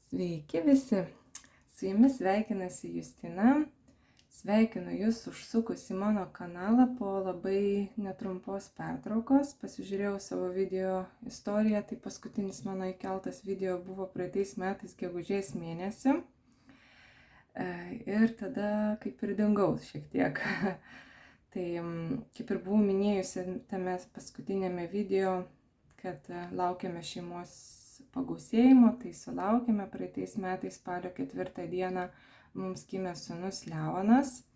Sveiki visi, su jumis sveikinasi Justina. Sveikinu jūs užsukus į mano kanalą po labai netrumpos pertraukos. Pasižiūrėjau savo video istoriją, tai paskutinis mano įkeltas video buvo praeitais metais gegužės mėnesį. Ir tada kaip ir dingau šiek tiek. Tai kaip ir buvau minėjusi tame paskutinėme video, kad laukiame šeimos pagausėjimo, tai sulaukėme praeitais metais spalio 4 dieną mums gimė sūnus Leonas.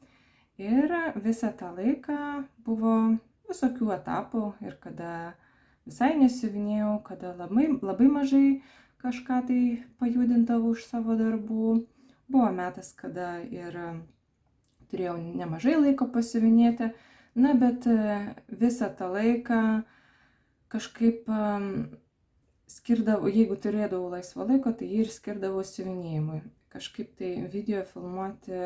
Ir visą tą laiką buvo visokių etapų ir kada visai nesiuvinėjau, kada labai mažai kažką tai pajudindavau iš savo darbų. Buvo metas, kada ir turėjau nemažai laiko pasiuvinėti, bet visą tą laiką kažkaip skirdavau, jeigu turėdavau laisvo laiko, tai jį ir skirdavau siuvinėjimui. Kažkaip tai video filmuoti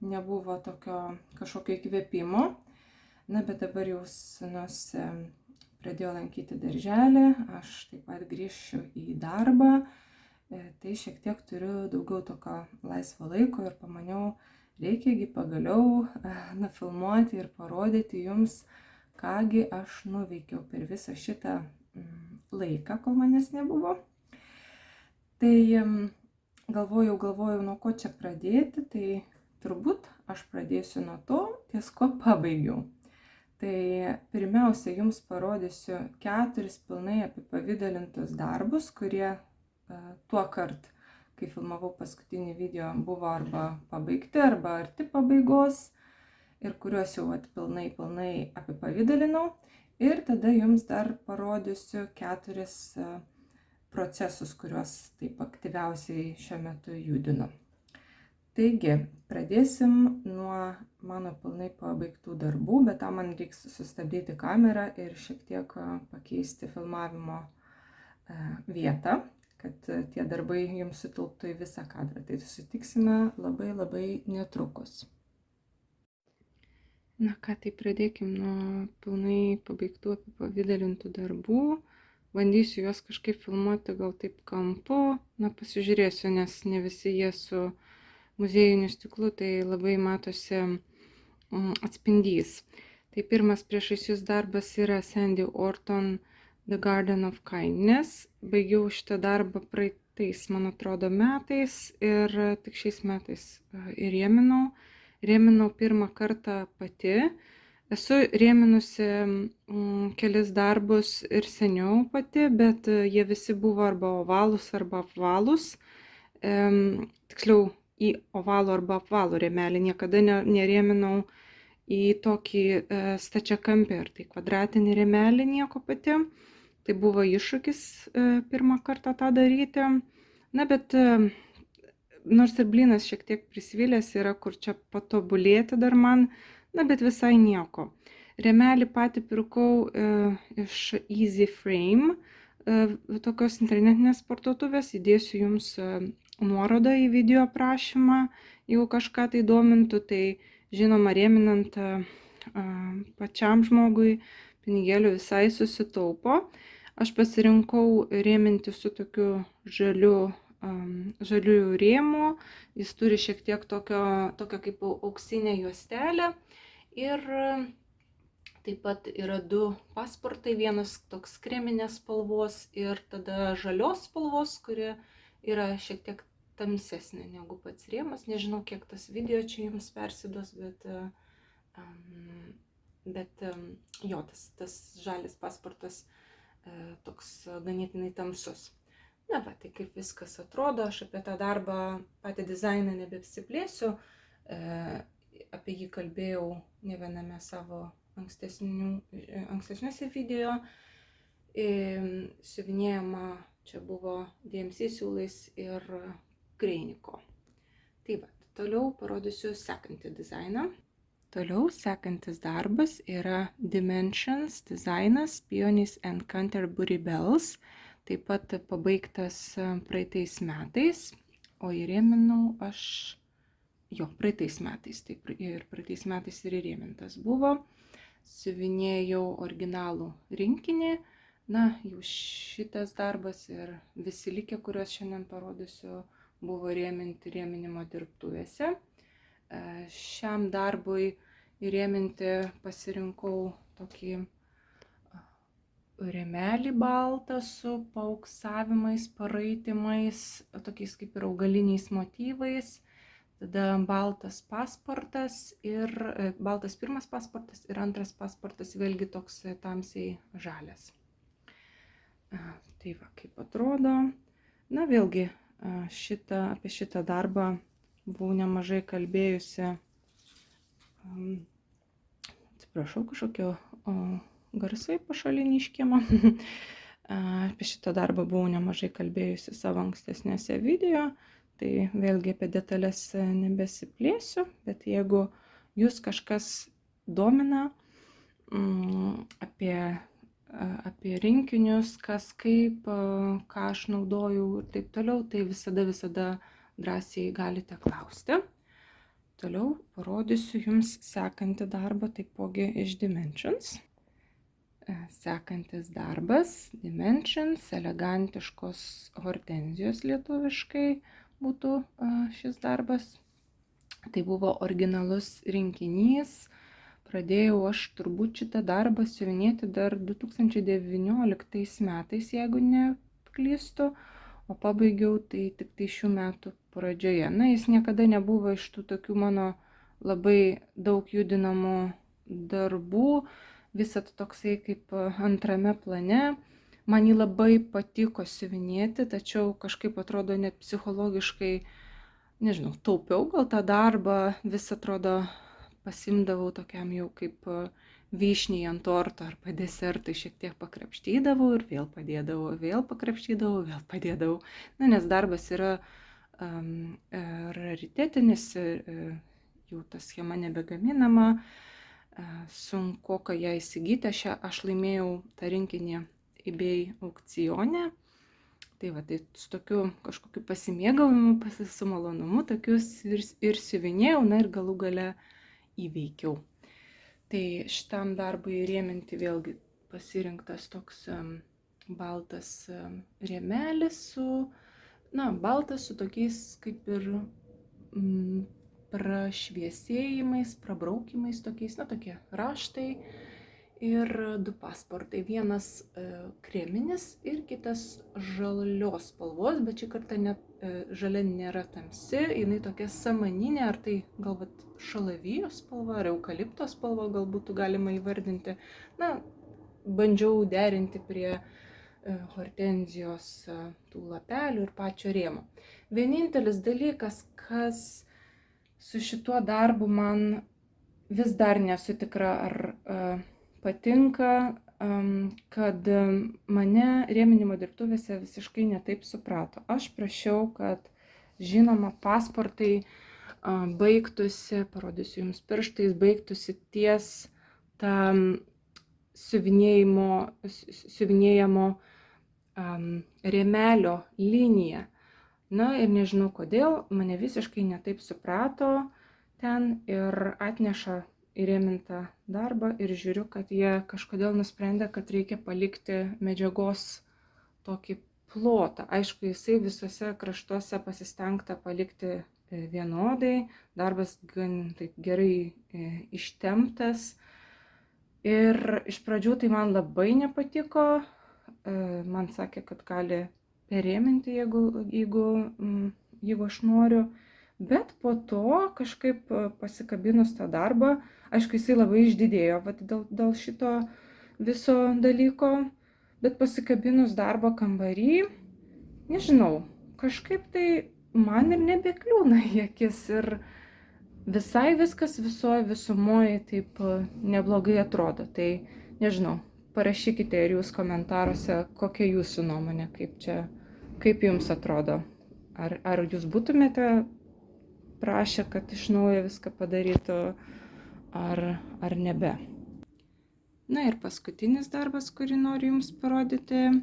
nebuvo tokio kažkokio įkvėpimo. Bet dabar jau sūnus pradėjo lankyti darželį, aš taip pat grįšiu į darbą. Tai šiek tiek turiu daugiau tokio laisvo laiko ir pamaniau, reikiagi pagaliau nufilmuoti ir parodyti jums, kągi aš nuveikiau per visą šitą laiką, kol manęs nebuvo. Tai galvojau, nuo ko čia pradėti, tai turbūt aš pradėsiu nuo to, ties ko pabaigiau. Tai pirmiausia, jums parodysiu 4 pilnai apipavidalintus darbus, kurie tuo kart, kai filmavau paskutinį video, buvo arba pabaigti, arba arti pabaigos ir kuriuos jau pilnai apipavidalinau. Ir tada jums dar parodysiu 4 procesus, kuriuos taip aktyviausiai šiuo metu judinu. Taigi, pradėsim nuo mano pilnai pabaigtų darbų, bet tam man reiks sustabdyti kamerą ir šiek tiek pakeisti filmavimo vietą, kad tie darbai jums sutilptų į visą kadrą. Tai susitiksime labai netrukus. Tai pradėkim nuo pilnai pabaigtų apipavidalintų darbų. Bandysiu juos kažkaip filmuoti gal taip kampu. Pasižiūrėsiu, nes ne visi jie su muziejiniu stiklu, tai labai matosi atspindys. Tai pirmas priešais jūs darbas yra Sandy Orton The Garden of Kindness. Baigiau šitą darbą praeitais, man atrodo, metais ir tik šiais metais įrėminau. Rėminau pirmą kartą pati. Esu rėminusi kelis darbus ir seniau pati, bet jie visi buvo arba ovalūs, arba apvalūs. Tiksliau, į ovalų arba apvalų rėmelį. Niekada nerėminau į tokį stačiakampį ar tai kvadratinį rėmelį nieko pati. Tai buvo iššūkis pirmą kartą tą daryti. Bet nors ir blynas šiek tiek prisvilęs yra, kur čia patobulėti dar man, bet visai nieko. Rėmelį patį pirkau iš Easy Frame, tokios internetinės parduotuvės. Įdėsiu jums nuorodą į video aprašymą, jeigu kažką tai domintų. Tai žinoma, rėminant pačiam žmogui pinigėlių visai susitaupo. Aš pasirinkau rėminti su tokiu žaliųjų rėmų. Jis turi šiek tiek tokio kaip auksinė juostelė. Ir taip pat yra 2 pasportai, vienas toks kreminės spalvos ir tada žalios spalvos, kuri yra šiek tiek tamsesnė negu pats rėmas. Nežinau, kiek tas video čia jums persiduos, bet jo, tas žalis pasportas toks ganėtinai tamsus. Tai kaip viskas atrodo, aš apie tą darbą, patį dizainą nebeapsiplėsiu, apie jį kalbėjau ne viename savo ankstesniuose video. Siuvinėjama čia buvo DMC siūlais ir Greiniko. Toliau parodysiu sekantį dizainą. Toliau sekantis darbas yra Dimensions dizainas Peonies and Canterbury Bells. Taip pat pabaigtas praeitais metais, o įrėminau aš praeitais metais. Taip, ir praeitais metais ir įrėmintas buvo. Siuvinėjau originalų rinkinį, Na, jau šitas darbas ir visi likę, kuriuos šiandien parodysiu, buvo rėminti rėminimo dirbtuvėse. Šiam darbui įrėminti pasirinkau tokį rėmelį baltą su paauksamais, paraitimais, tokiais kaip ir augaliniais motyvais. Tada baltas pasportas ir baltas pirmas pasportas ir antras pasportas vėlgi toks tamsiai žalias. Tai va, kaip atrodo. Na, vėlgi, apie šitą darbą buvau nemažai kalbėjusi. Atsiprašau, kažkokio garsai pašaliniai iš kiemo. Apie šitą darbą buvau nemažai kalbėjusi savo ankstesniuose video, tai vėlgi apie detalės nebesiplėsiu, bet jeigu jūs kažkas domina apie rinkinius, kas kaip, ką aš naudojau ir taip toliau, tai visada drąsiai galite klausti. Toliau parodysiu jums sekantį darbą, taipogi iš Dimensions. Sekantis darbas Dimensions, elegantiškos hortenzijos lietuviškai būtų šis darbas. Tai buvo originalus rinkinys. Pradėjau aš turbūt šitą darbą siuvinėti dar 2019 metais, jeigu neklystu, o pabaigiau tai tik tai šių metų pradžioje. Na, jis niekada nebuvo iš tų tokių mano labai daug judinamų darbų, visat toksai kaip antrame plane. Man jį labai patiko siuvinėti, tačiau kažkaip atrodo net psichologiškai, nežinau, taupiau gal tą darbą, vis atrodo pasimdavau tokiam jau kaip vyšniai ant torto arba desertui, šiek tiek pakrapštydavau ir vėl padėdavau, vėl pakrapštydavau, vėl padėdavau. Na, nes darbas yra raritetinis, jau ta schema nebegaminama, sunku ją įsigyti, aš laimėjau tą rinkinį eBay aukcione. Tai va, tai su tokiu kažkokiu pasimėgavimu, su malonumu, tokius ir siuvinėjau, na ir galų gale įveikiau. Tai šitam darbui rėminti vėlgi pasirinktas toks baltas rėmelis baltas su tokiais kaip ir prašviesėjimais, prabraukimais tokiais, tokie raštai ir du pasportai. Vienas kreminis ir kitas žalios spalvos, bet šį kartą žalia nėra tamsi, jinai tokia samaninė, ar tai galbūt šalavijos spalva, ar eukalipto spalva gal būtų galima įvardinti. Na, bandžiau derinti prie hortenzijos tų lapelių ir pačio rėmo. Vienintelis dalykas, kas su šituo darbu man vis dar nesu tikra, ar patinka, kad mane rėminimo dirbtuvėse visiškai netaip suprato. Aš prašiau, kad žinoma pasportai baigtųsi, parodysiu jums pirštais, baigtųsi ties tą siuvinėjamo rėmelio liniją. Na ir nežinau kodėl, mane visiškai netaip suprato ten ir atneša įrėmintą darbą ir žiūriu, kad jie kažkodėl nusprendė, kad reikia palikti medžiagos tokį plotą. Aišku, jisai visose kraštuose pasistengta palikti vienodai, darbas gan taip gerai ištemptas. Ir iš pradžių tai man labai nepatiko, man sakė, kad gali perėminti, jeigu aš noriu, bet po to kažkaip pasikabinus tą darbą, aišku, jisai labai išdidėjo dėl šito viso dalyko, bet pasikabinus darbą kambarį, nežinau, kažkaip tai man ir nebekliūna į akis ir visai viskas visumoje taip neblogai atrodo. Tai nežinau, parašykite ir jūs komentaruose, kokia jūsų nuomonė, kaip jums atrodo. Ar jūs būtumėte prašę, kad iš naujo viską padarytų, ar nebe. Na ir paskutinis darbas, kurį noriu jums parodyti,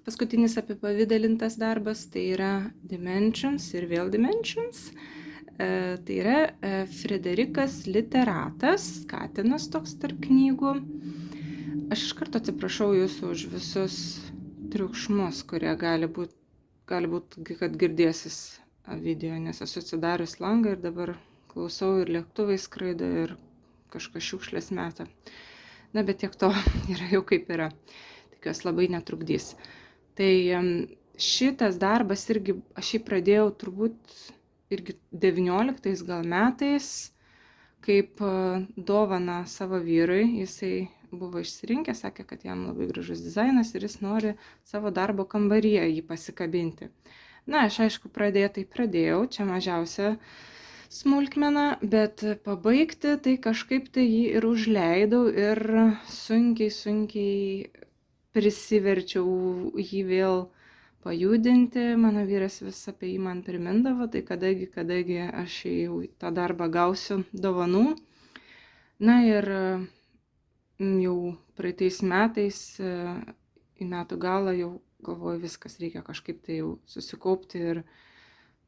paskutinis apipavidalintas darbas, tai yra Dimensions ir vėl Dimensions. Tai yra Frederikas Literatas, katinas toks tarp knygų. Aš iš karto atsiprašau jūsų už visus triukšmus, kurie gali būt, kad girdėsis video, nes esu atsidarius langą ir dabar klausau ir lėktuvai skraido ir kažkas šiukšlės meta. Na, bet tiek to yra jau kaip yra. Tikiuosi labai netrukdys. Tai šitas darbas irgi, aš jį pradėjau turbūt irgi 19 gal metais, kaip dovana savo vyrui. Jisai buvo išsirinkęs, sakė, kad jam labai gražus dizainas ir jis nori savo darbo kambaryje jį pasikabinti. Na, aš aišku pradėjau, čia mažiausia smulkmena, bet pabaigti tai kažkaip tai jį ir užleidau ir sunkiai prisiverčiau jį vėl pajudinti. Mano vyras vis apie jį man primindavo, tai kadagi aš jau tą darbą gausiu dovanų. Na ir jau praeitais metais, į metų galą jau galvoju, viskas, reikia kažkaip tai jau susikaupti ir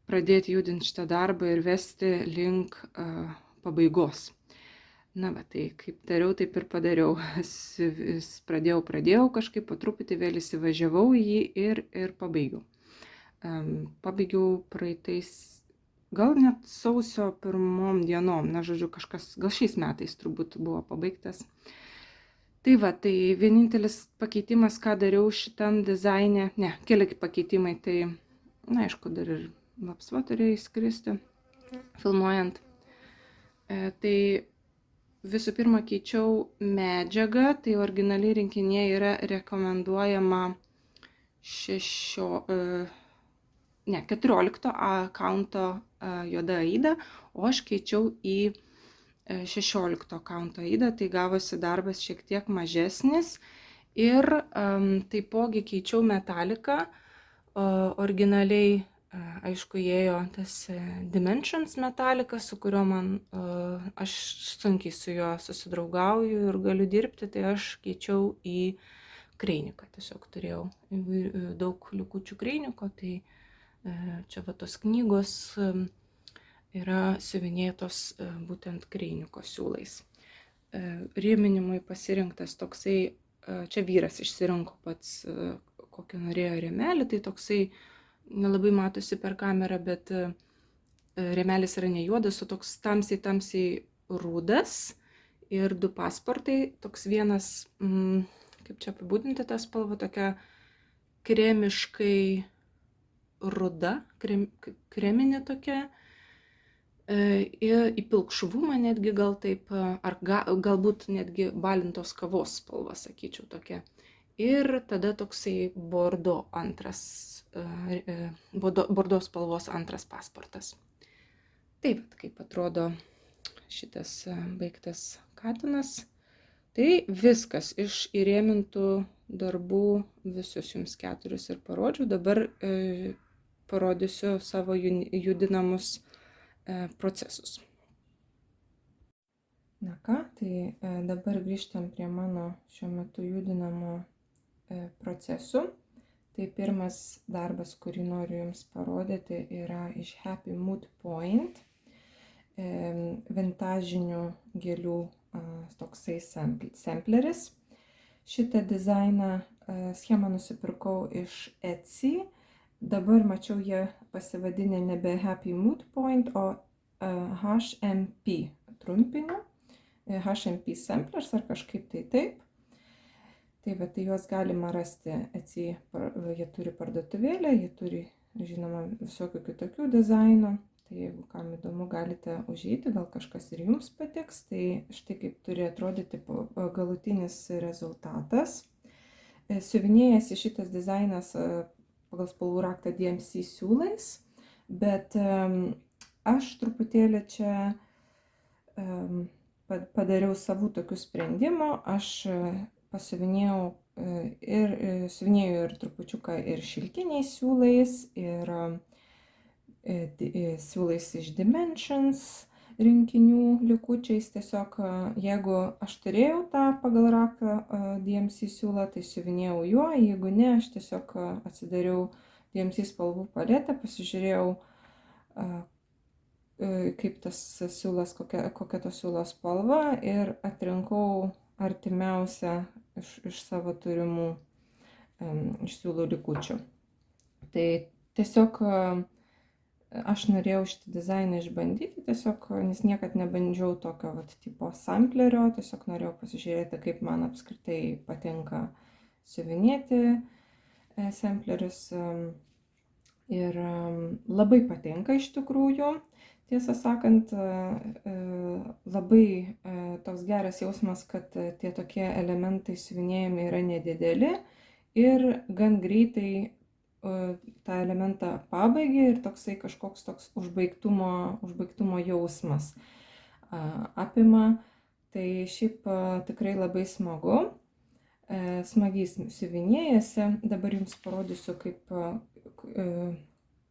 pradėti judinti šitą darbą ir vesti link pabaigos. Na, va, tai kaip dariau, taip ir padariau. Pradėjau kažkaip po truputį, vėl įsivažiavau į jį ir pabaigiau. Pabaigiau praeitais, gal net sausio 1 dienom, na, žodžiu, kažkas, gal šiais metais turbūt buvo pabaigtas. Tai va, tai vienintelis pakeitimas, ką dariau šitam dizaine, keli pakeitimai, tai, na, aišku, dar ir lapsva turėjo įskristi, filmuojant. Tai visų pirma keičiau medžiagą, tai originaliai rinkinyje yra rekomenduojama 14 kaunto juoda aida, o aš keičiau į 16 kaunto aidą, tai gavosi darbas šiek tiek mažesnis ir taipogi keičiau metaliką. Originaliai, aišku, įėjo tas Dimensions metalika, su kuriuo aš sunkiai su juo susidraugauju ir galiu dirbti, tai aš keičiau į kreiniką. Tiesiog turėjau daug likučių kreiniko, tai čia va tos knygos yra siuvinėtos būtent kreiniko siūlais. Rėminimui pasirinktas toksai, čia vyras išsirinko pats, kokį norėjo rėmelį, tai toksai nelabai matosi per kamerą, bet rėmelis yra ne juodas, o toks tamsiai rudas ir 2 pasportai, toks vienas, kaip čia apibūdinti tą spalvą, tokia kremiškai ruda, kreminė tokia, į pilkšvumą netgi gal taip, ar galbūt netgi balintos kavos spalva, sakyčiau, tokia. Ir tada toksai bordo spalvos antras pasportas. Taip, kaip atrodo šitas baigtas katinas. Tai viskas iš įrėmintų darbų, visus jums 4 ir parodžiau. Dabar parodysiu savo judinamus procesus. Na ką, tai dabar grįžtam prie mano šiuo metu judinamų procesų. Tai pirmas darbas, kurį noriu jums parodyti, yra iš Happy Mood Point, vintažinių gėlių toksai sampleris. Šitą dizainą schemą nusipirkau iš Etsy. Dabar mačiau, jie pasivadinę nebe Happy Mood Point, o HMP trumpiniu. HMP samplers ar kažkaip tai taip. Tai va, tai juos galima rasti Etsy, jie turi parduotuvėlę, jie turi, žinoma, visokių kitokių dizainų. Tai jeigu kam įdomu, galite užeiti, gal kažkas ir jums patiks. Tai štai kaip turi atrodyti galutinis rezultatas. Siuvinėjasi šitas dizainas pagal spalvų raktą DMC siūlais, bet aš truputėlį čia padariau savų tokių sprendimų. Aš pasiuvinėjau ir trupučiuką ir šilkiniais siūlais, ir siūlais iš Dimensions rinkinių likučiais. Tiesiog jeigu aš turėjau tą pagal raktą DMC siūlą, tai siuvinėjau juo, jeigu ne, aš tiesiog atsidariau DMC spalvų paletę, pasižiūrėjau, kaip tas siūlas, kokia to siūlo spalva, ir atrinkau artimiausią iš savo turimų iš siūlų likučių. Tai tiesiog aš norėjau šitą dizainą išbandyti, tiesiog, nes niekad nebandžiau tokio tipo samplerio, tiesiog norėjau pasižiūrėti, kaip man apskritai patinka siuvinėti samplerius. Ir labai patinka iš tikrųjų. Tiesą sakant, labai toks geras jausmas, kad tie tokie elementai siuvinėjami yra nedideli ir gan greitai tą elementą pabaigė ir toksai kažkoks toks užbaigtumo jausmas apima. Tai šiaip tikrai labai smagu, smagiai siuvinėjasi. Dabar jums parodysiu,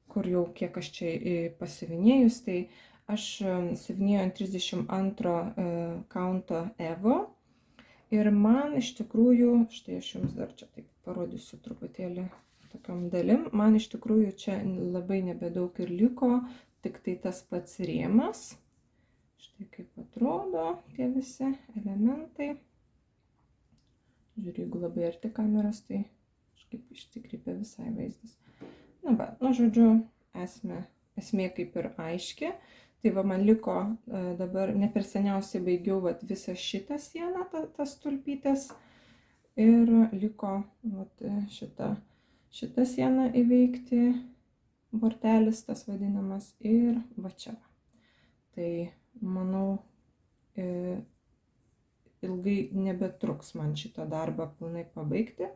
kur jau kiek aš čia pasiuvinėjus. Tai aš siuvinėjau ant 32 kaunto Evo ir man iš tikrųjų, štai aš jums dar čia taip parodysiu truputėlį tokiom dalim, man iš tikrųjų čia labai nebedaug ir liko, tik tai tas pats rėmas. Štai kaip atrodo tie visi elementai. Žiūrėjau, jeigu labai arti kameros, tai kažkaip išsikreipia visai vaizdas. Žodžiu, esmė kaip ir aiški. Tai man liko dabar, ne per seniausiai baigiau visą šitą sieną, tas tulpytės, ir liko šitą sieną įveikti, bortelis tas vadinamas, ir va čia. Tai manau, ilgai nebetruks man šitą darbą pilnai pabaigti.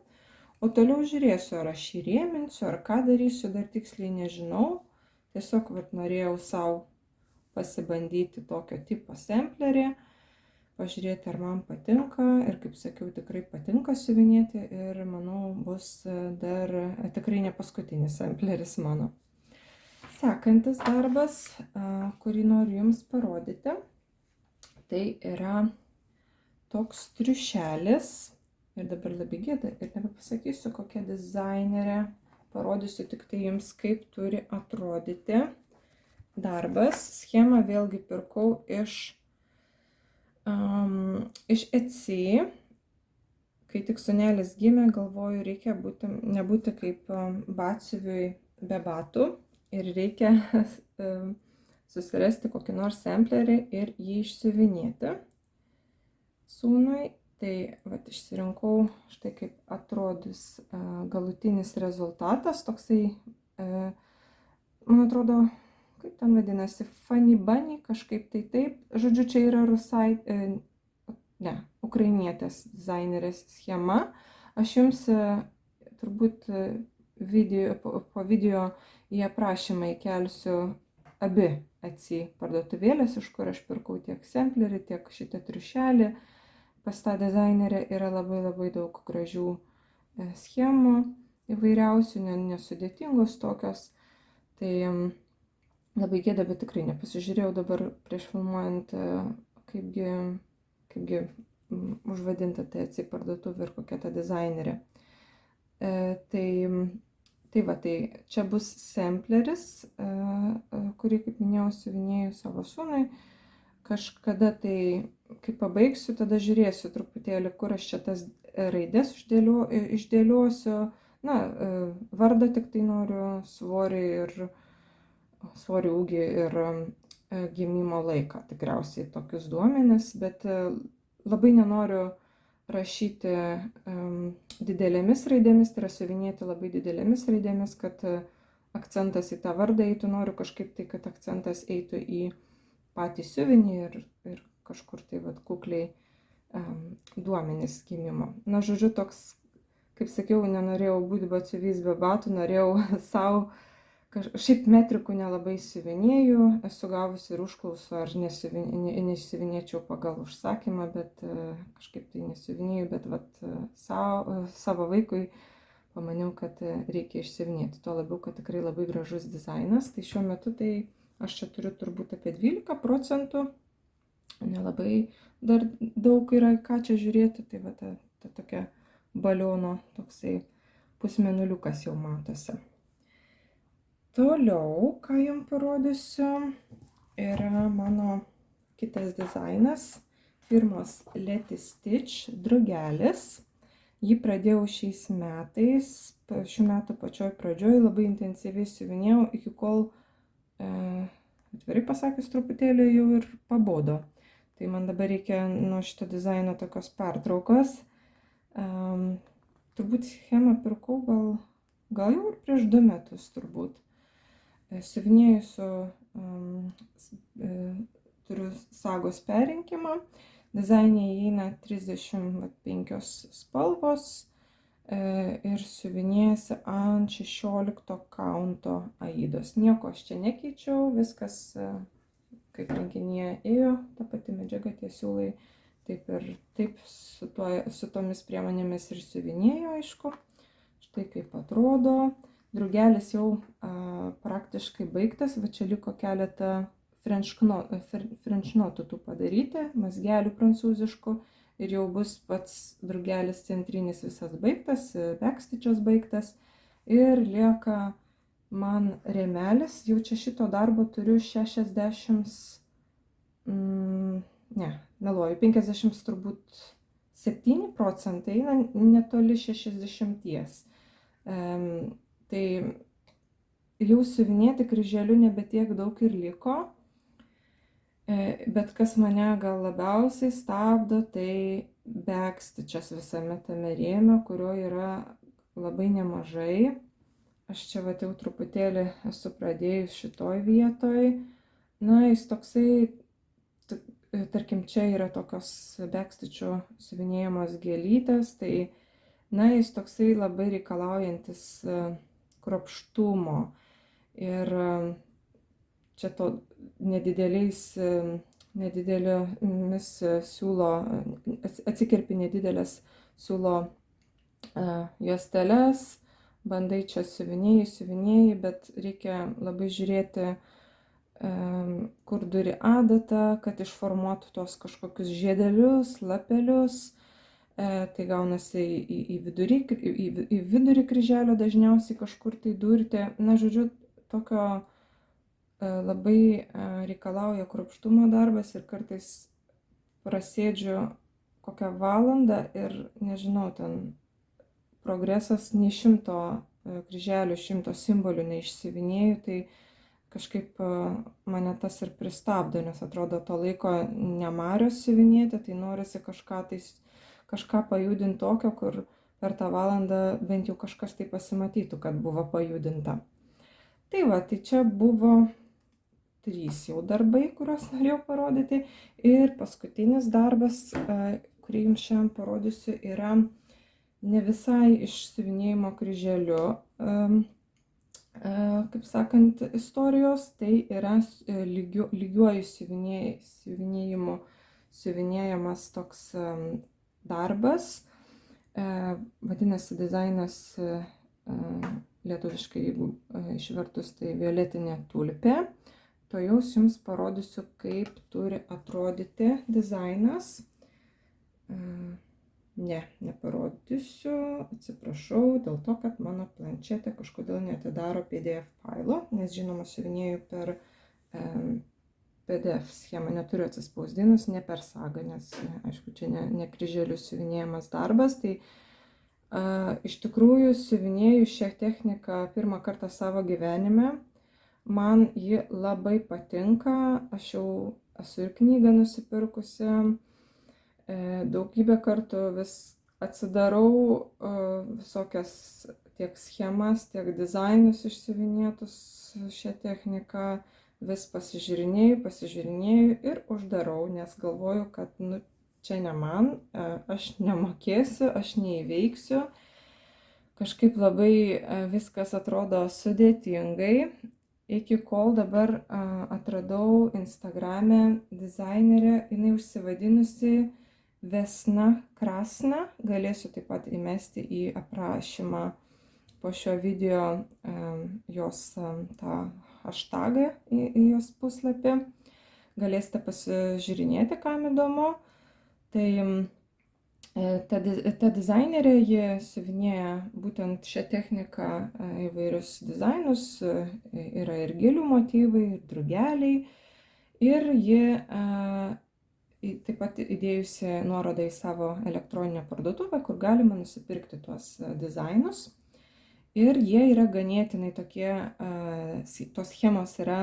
O toliau žiūrėsiu, ar aš jį rėminsiu, ar ką darysiu, dar tiksliai nežinau. Tiesiog norėjau savo pasibandyti tokio tipo samplerį, pažiūrėti, ar man patinka. Ir kaip sakiau, tikrai patinka siuvinėti ir manau, bus dar tikrai ne paskutinis sampleris mano. Sekantis darbas, kurį noriu jums parodyti, tai yra toks triušelis. Ir dabar labai gėda ir nebepasakysiu, kokia dizainerė. Parodysiu tik tai jums, kaip turi atrodyti darbas. Schemą vėlgi pirkau iš Etsy. Kai tik sūnelis gimė, galvoju, reikia nebūti kaip batsiuviui be batų ir reikia susirasti kokį nors samplerį ir jį išsiuvinėti sūnui. Tai išsirinkau štai kaip atrodys galutinis rezultatas, toksai, man atrodo, kaip ten vadinasi, Funny Bunny, kažkaip tai taip. Žodžiu, čia yra ukrainietės dizainerės schema. Aš jums turbūt po video į aprašymą įkelsiu abi Etsy parduotuvėlės, iš kur aš pirkau tiek samplerį, tiek šitą triušelį. Pas tą dizainerę yra labai daug gražių schemų įvairiausių, nesudėtingos tokios. Tai labai gėda, bet tikrai nepasižiūrėjau dabar prieš filmuojant, kaipgi užvadinta ta Etsy parduotuvė ir kokia ta dizainerė. Tai čia bus sampleris, kurį, kaip minėjau, siuvinėjau savo sūnui. Kažkada tai, kai pabaigsiu, tada žiūrėsiu truputėlį, kur aš čia tas raidės išdėliosiu. Vardą tik tai noriu, svorį, ūgį ir gimimo laiką. Tikriausiai tokius duomenis, bet labai nenoriu rašyti didelėmis raidėmis, tai yra siuvinėti labai didelėmis raidėmis, kad akcentas į tą vardą eitų. Noriu kažkaip tai, kad akcentas eitų į patį siuvinį ir kažkur tai kukliai duomenys gimimo. Žodžiu, toks, kaip sakiau, nenorėjau būti batsiuvys be batų, norėjau savo, šiaip metrikų nelabai siuvinėjau, esu gavusi ir užklausų, ar nesiuvinėčiau pagal užsakymą, bet kažkaip tai nesiuvinėjau, bet savo vaikui pamaniau, kad reikia išsiuvinėti. Tuo labiau, kad tikrai labai gražus dizainas. Tai šiuo metu tai aš čia turiu turbūt apie 12%, nelabai dar daug yra ką čia žiūrėti, tai ta tokia baliono toksai pusmėnuliukas jau matosi. Toliau, ką jums parodysiu, yra mano kitas dizainas, firmos Letystitch drugelis. Jį pradėjau šiais metais, šių metų pačioj pradžioj labai intensyviai siuvinėjau, iki kol, atvirai pasakius, truputėlį jau ir pabodo. Tai man dabar reikia nuo šito dizaino tokios pertraukos. Turbūt schemą pirkau gal jau ir prieš 2 metus turbūt. Siuvinėju turiu sagos perrinkimą. Dizaine įeina 35 spalvos ir siuvinėjasi ant 16 kaunto aidos. Nieko aš čia nekeičiau, viskas kaip rinkinyje ėjo, ta pati medžiaga, tie siūlai, taip su tomis priemonėmis ir siuvinėjo, aišku. Štai kaip atrodo. Drugelis jau praktiškai baigtas, va čia liko keletą French notų tų padaryti, mazgelių prancūziškų, ir jau bus pats drugelis centrinis visas baigtas, backstitch'as baigtas, ir lieka man rėmelis. Jau čia šito darbo turiu 50 turbūt 7%, netoli 60. Tai jau siuvinėti kryželiu nebetiek daug ir liko, bet kas mane gal labiausiai stabdo, tai backstitch'as visame tame rėme, kurio yra labai nemažai. Aš čia vat jau truputėlį esu pradėjus šitoj vietoj. Na, jis toksai, tarkim, čia yra tokios backstitch'o siuvinėjamos gėlytės, tai, na, jis toksai labai reikalaujantis kruopštumo. Ir čia to nedidelėmis siūlo, atsikirpi nedidelės siūlo juosteles, bandai čia siuvinėjai, bet reikia labai žiūrėti, kur duri adatą, kad išformuotų tos kažkokius žiedelius, lapelius. Tai gaunasi į vidurį kryželio dažniausiai kažkur tai durti. Na, žodžiu, tokio labai reikalauja kruopštumo darbas, ir kartais prasėdžiu kokią valandą ir nežinau, ten progresas nei 100 kryželių, 100 simbolių neišsiuvinėju, tai kažkaip mane tas ir pristabdo, nes atrodo to laiko nemarios siuvinėti, tai norisi kažką pajudinti tokio, kur per tą valandą bent jau kažkas tai pasimatytų, kad buvo pajudinta. Tai va, tai čia buvo 3 jau darbai, kuriuos norėjau parodyti. Ir paskutinis darbas, kurį jums šiandien parodysiu, yra ne visai iš siuvinėjimo kryželiu, kaip sakant, istorijos. Tai yra lygiuoju siuvinėjimu siuvinėjamas toks darbas. Vadinasi dizainas lietuviškai, jeigu išvertus, tai violetinė tulpė. Tuojaus jums parodysiu, kaip turi atrodyti dizainas. Neparodysiu, atsiprašau, dėl to, kad mano planšetė kažkodėl neatidaro PDF failo, nes žinoma siuvinėju per PDF schemą, neturiu atsispausdinus, ne per sagą, nes aišku, čia ne kryželių siuvinėjamas darbas. Tai iš tikrųjų siuvinėju šią techniką pirmą kartą savo gyvenime. Man ji labai patinka, aš jau esu ir knygą nusipirkusi, daugybę kartų vis atsidarau visokias tiek schemas, tiek dizainus išsiuvinėtus šią techniką, vis pasižiūrinėju ir uždarau, nes galvoju, kad čia ne man, aš nemokėsiu, aš neįveiksiu. Kažkaip labai viskas atrodo sudėtingai. Iki kol dabar atradau Instagrame dizainerę, jinai užsivadinusi Vesna Krasna. Galėsiu taip pat įmesti į aprašymą po šio video jos tą hashtagą į jos puslapį. Galėsite pasižiūrinėti, kam įdomu. Tai ta dizainerė, ji siuvinėja būtent šią techniką įvairius dizainus, yra ir gėlių motyvai, ir drugeliai. Ir ji taip pat įdėjusi nuorodą į savo elektroninę parduotuvę, kur galima nusipirkti tuos dizainus. Ir jie yra ganėtinai tokie, tos schemos yra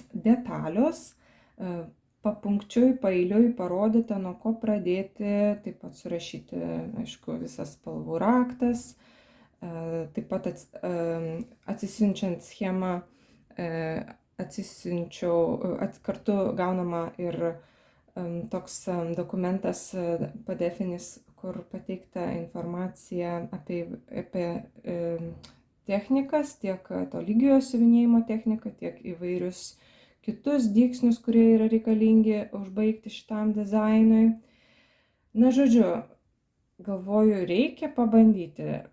detalios, papunkčiui, paeiliui parodyta, nuo ko pradėti, taip pat surašyti, aišku, visas spalvų raktas, taip pat atsisiunčiant schemą, kartu gaunama ir toks dokumentas PDF-inis, kur pateikta informacija apie technikas, tiek to lygiojo siuvinėjimo techniką, tiek įvairius kitus dygsnius, kurie yra reikalingi užbaigti šitam dizainui. Na, žodžiu, galvoju, reikia pabandyti.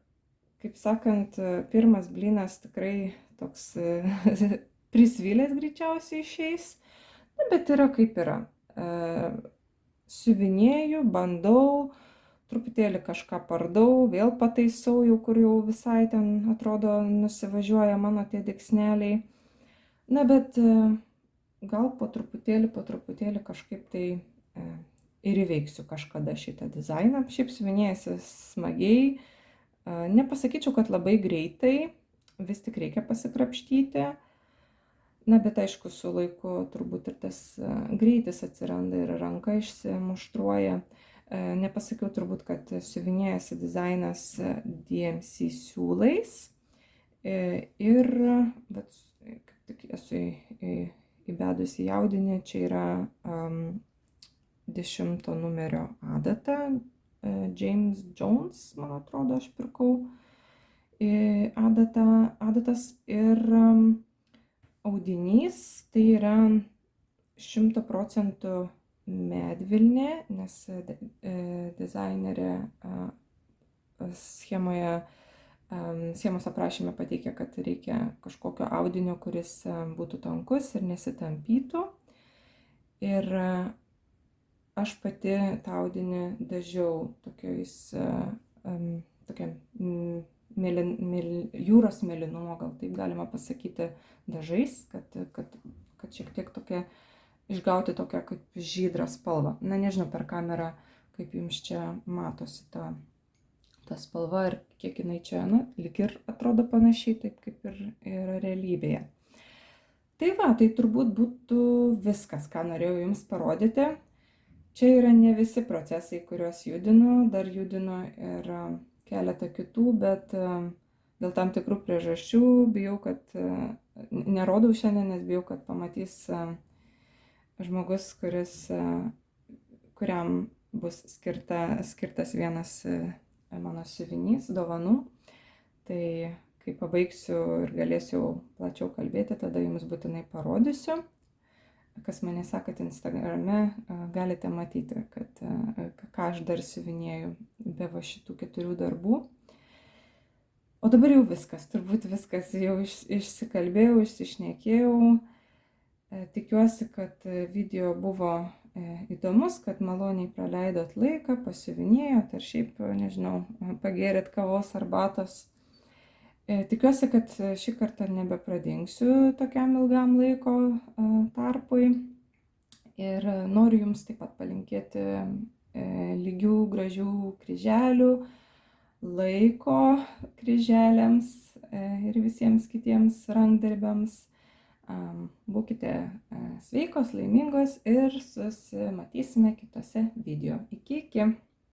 Kaip sakant, pirmas blynas tikrai toks prisvilęs greičiausiai išeis, bet yra kaip yra. Siuvinėju, bandau, truputėlį kažką pardau, vėl pataisau, jau kur jau visai ten atrodo nusivažiuoja mano tie dygsneliai. Na, bet gal po truputėlį kažkaip tai ir įveiksiu kažkada šitą dizainą. Šiaip siuvinėjasi smagiai, nepasakyčiau, kad labai greitai, vis tik reikia pasikrapštyti. Na, bet aišku, su laiku turbūt ir tas greitis atsiranda ir ranka išsimuštruoja. Nepasakiau turbūt, kad siuvinėjasi dizainas DMC siūlais. Ir, bet kaip tik esu įbedusi į audinį, čia yra 10 numerio adata. James Jones, man atrodo, aš pirkau adatas ir audinys, tai yra 100% medvilnė, nes dizainerė schemos aprašyme pateikia, kad reikia kažkokio audinio, kuris būtų tankus ir nesitampytų. Ir aš pati tą audinį dažiau tokia jūros mėlynumo, gal taip galima pasakyti, dažais, kad šiek tiek tokia išgauti tokią kaip žydrą spalvą. Na, nežinau per kamerą, kaip jums čia matosi ta spalva ir kiek jinai čia, lyg ir atrodo panašiai, taip kaip ir yra realybėje. Tai va, tai turbūt būtų viskas, ką norėjau jums parodyti. Čia yra ne visi procesai, kuriuos judinu, dar judinu ir keletą kitų, bet dėl tam tikrų priežasčių bijau, kad nerodau šiandien, nes bijau, kad pamatys žmogus, kuriam bus skirtas vienas mano siuvinys, dovanų. Tai kai pabaigsiu ir galėsiu plačiau kalbėti, tada jums būtinai parodysiu. Kas mane sekat Instagrame, galite matyti, ką aš dar siuvinėju be va šitų 4 darbų. O dabar jau viskas, turbūt viskas, jau išsikalbėjau, išsišnekėjau. Tikiuosi, kad video buvo įdomus, kad maloniai praleidot laiką, pasiuvinėjot ar šiaip, nežinau, pagėrėt kavos arbatos. Tikiuosi, kad šį kartą nebepradingsiu tokiam ilgam laiko tarpui. Ir noriu jums taip pat palinkėti lygių, gražių kryželių, laiko kryželiams ir visiems kitiems rankdarbiams. Būkite sveikos, laimingos ir susimatysime kitose video. Iki.